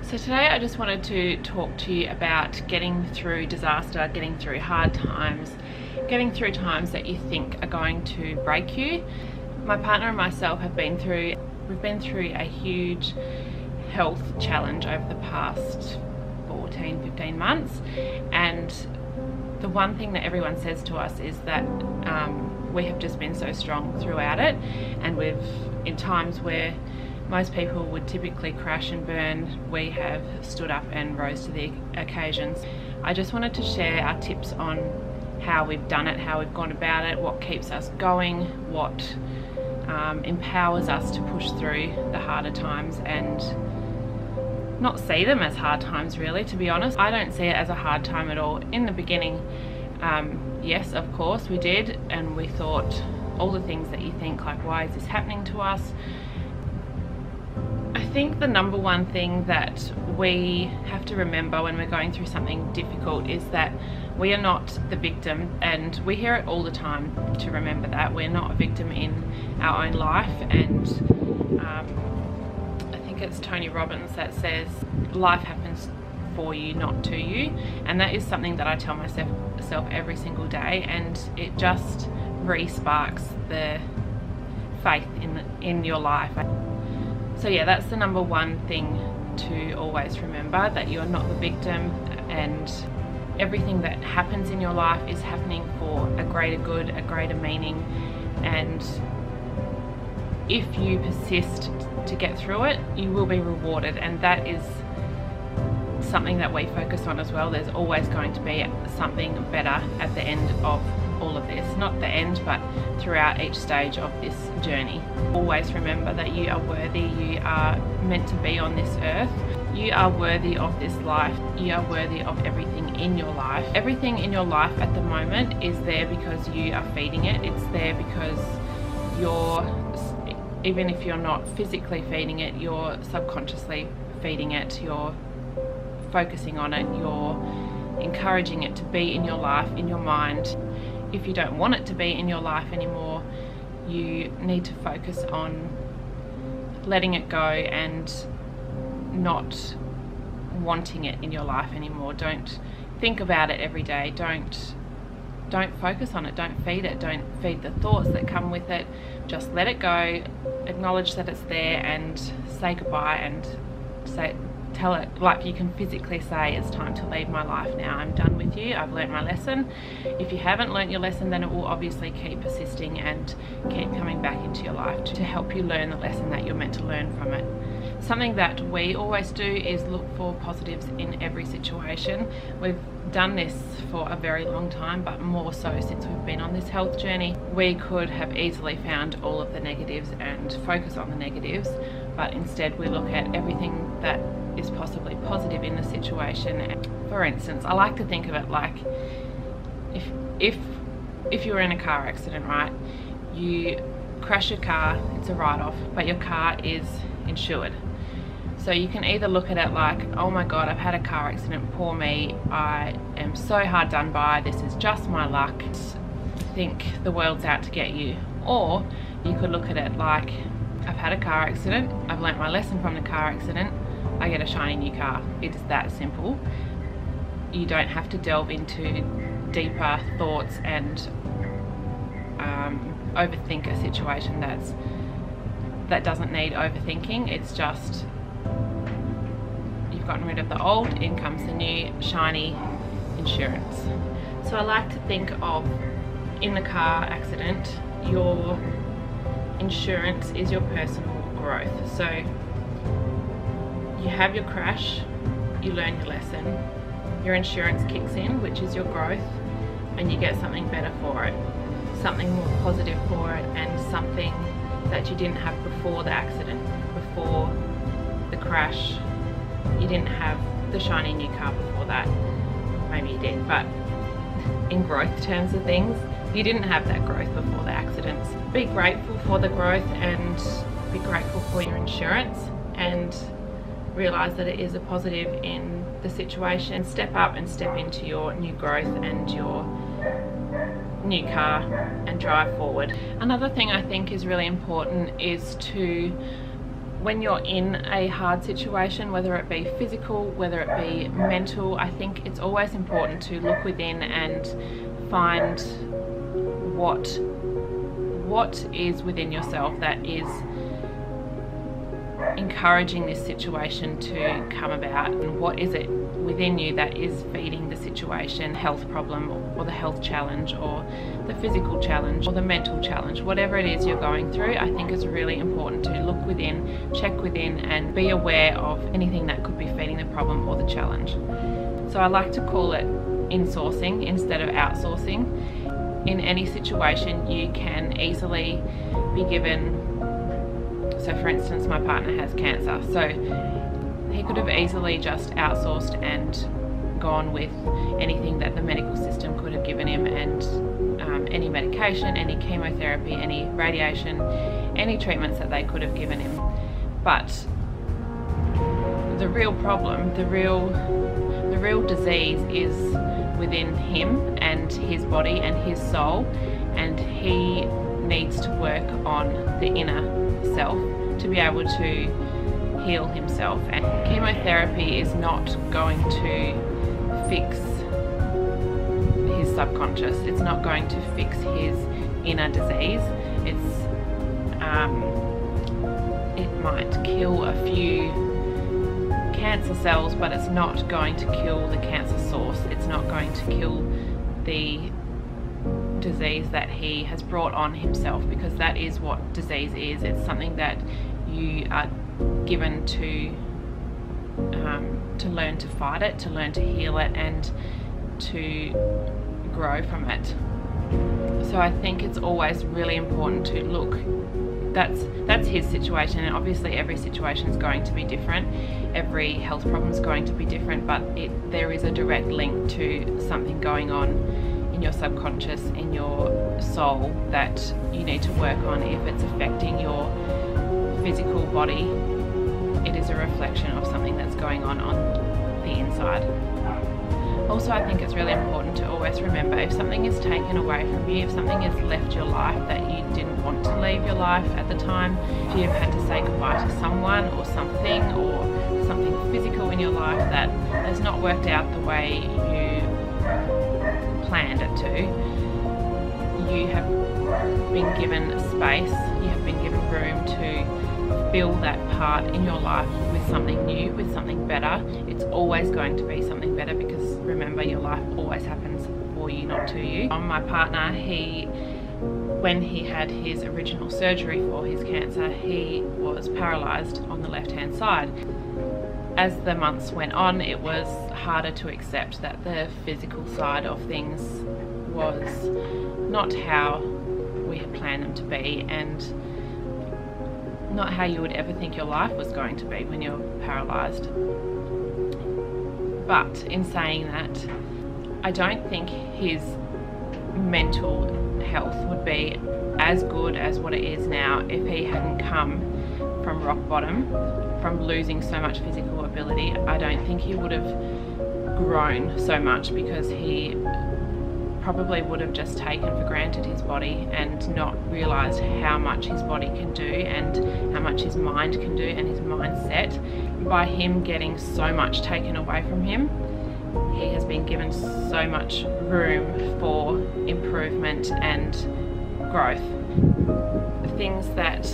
So today I just wanted to talk to you about getting through disaster, getting through hard times, getting through times that you think are going to break you. My partner and myself we've been through a huge health challenge over the past 14-15 months, and the one thing that everyone says to us is that we have just been so strong throughout it, and we've, in times where most people would typically crash and burn, we have stood up and rose to the occasions. I just wanted to share our tips on how we've done it, how we've gone about it, what keeps us going, what empowers us to push through the harder times and not see them as hard times, really, to be honest. I don't see it as a hard time at all. In the beginning, yes, of course we did, and we thought all the things that you think, like, why is this happening to us? I think the number one thing that we have to remember when we're going through something difficult is that we are not the victim, and we hear it all the time to remember that we're not a victim in our own life. And I think it's Tony Robbins that says life happens for you, not to you, and that is something that I tell myself every single day, and it just re-sparks the faith in your life. So yeah, that's the number one thing to always remember, that you're not the victim, and everything that happens in your life is happening for a greater good, a greater meaning, and if you persist to get through it, you will be rewarded, and that is something that we focus on as well. There's always going to be something better at the end of all of this. Not the end, but throughout each stage of this journey. Always remember that you are worthy, you are meant to be on this earth, you are worthy of this life, you are worthy of everything in your life. Everything in your life at the moment is there because you are feeding it. It's there because even if you're not physically feeding it, you're subconsciously feeding it, you're focusing on it, you're encouraging it to be in your life, in your mind. If you don't want it to be in your life anymore, you need to focus on letting it go and not wanting it in your life anymore. Don't think about it every day. Don't focus on it. Don't feed it. Don't feed the thoughts that come with it. Just let it go. Acknowledge that it's there and say goodbye, and tell it, like you can physically say, it's time to leave my life now. I'm done with you. I've learnt my lesson. If you haven't learnt your lesson, then it will obviously keep persisting and keep coming back into your life to help you learn the lesson that you're meant to learn from it. Something that we always do is look for positives in every situation. We've done this for a very long time, but more so since we've been on this health journey. We could have easily found all of the negatives and focus on the negatives, but instead we look at everything that is possibly positive in the situation. For instance, I like to think of it like if you were in a car accident, right? You crash your car, it's a write-off, but your car is insured. So you can either look at it like, oh my god, I've had a car accident, poor me, I am so hard done by, this is just my luck, think the world's out to get you. Or you could look at it like, I've had a car accident, I've learnt my lesson from the car accident, I get a shiny new car. It is that simple. You don't have to delve into deeper thoughts and overthink a situation that doesn't need overthinking. It's just you've gotten rid of the old, in comes the new shiny insurance. So I like to think of, in the car accident, your insurance is your personal growth. So you have your crash, you learn your lesson, your insurance kicks in, which is your growth, and you get something better for it, something more positive for it, and something that you didn't have before the accident, before the crash. You didn't have the shiny new car before that. Maybe you did, but in growth terms of things, you didn't have that growth before the accidents. Be grateful for the growth and be grateful for your insurance, and realize that it is a positive in the situation. Step up and step into your new growth and your new car and drive forward. Another thing I think is really important is to when you're in a hard situation, whether it be physical, whether it be mental, I think it's always important to look within and find what is within yourself that is encouraging this situation to come about, and what is it within you that is feeding the situation, health problem or the health challenge or the physical challenge or the mental challenge. Whatever it is you're going through, I think it's really important to look within, check within, and be aware of anything that could be feeding the problem or the challenge. So I like to call it insourcing instead of outsourcing. In any situation you can easily be given, so for instance my partner has cancer, so he could have easily just outsourced and gone with anything that the medical system could have given him, and any medication, any chemotherapy, any radiation, any treatments that they could have given him. But the real problem, the real disease is within him and his body and his soul, and he needs to work on the inner self to be able to heal himself. And chemotherapy is not going to fix his subconscious, it's not going to fix his inner disease. It might kill a few cancer cells, but it's not going to kill the cancer source. It's not going to kill the disease that he has brought on himself, because that is what disease is. It's something that you are given to learn to fight it, to learn to heal it, and to grow from it. So I think it's always really important to look. That's his situation, and obviously every situation is going to be different, every health problem is going to be different, but there is a direct link to something going on in your subconscious, in your soul, that you need to work on. If it's affecting your physical body, it is a reflection of something that's going on the inside. Also, I think it's really important to always remember, if something is taken away from you, if something has left your life that you didn't want to leave your life at the time, if you've had to say goodbye to someone or something physical in your life that has not worked out the way you planned it to, you have been given space, you have been given room to fill that part in your life with something new, with something better. It's always going to be something better, because remember, your life always happens for you, not to you. My partner, when he had his original surgery for his cancer, he was paralysed on the left-hand side. As the months went on, it was harder to accept that the physical side of things was not how we had planned them to be, and not how you would ever think your life was going to be when you're paralysed. But in saying that, I don't think his mental health would be as good as what it is now if he hadn't come from rock bottom, from losing so much physical ability. I don't think he would have grown so much, because he probably would have just taken for granted his body and not realised how much his body can do and how much his mind can do and his mindset. By him getting so much taken away from him, he has been given so much room for improvement and growth. The things that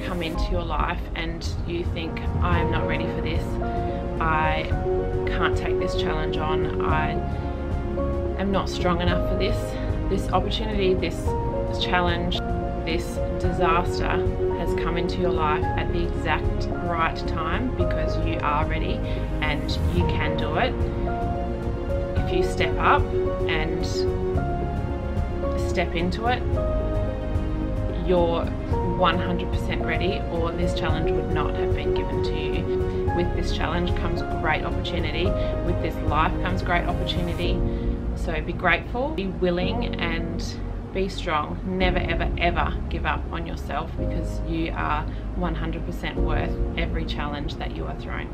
come into your life and you think, I am not ready for this, I can't take this challenge on, I am not strong enough for this opportunity, this challenge, this disaster has come into your life at the exact right time, because you are ready and you can do it. If you step up and step into it, you're 100% ready, or this challenge would not have been given to you. With this challenge comes great opportunity. With this life comes great opportunity. So be grateful, be willing, and be strong. Never, ever, ever give up on yourself, because you are 100% worth every challenge that you are thrown.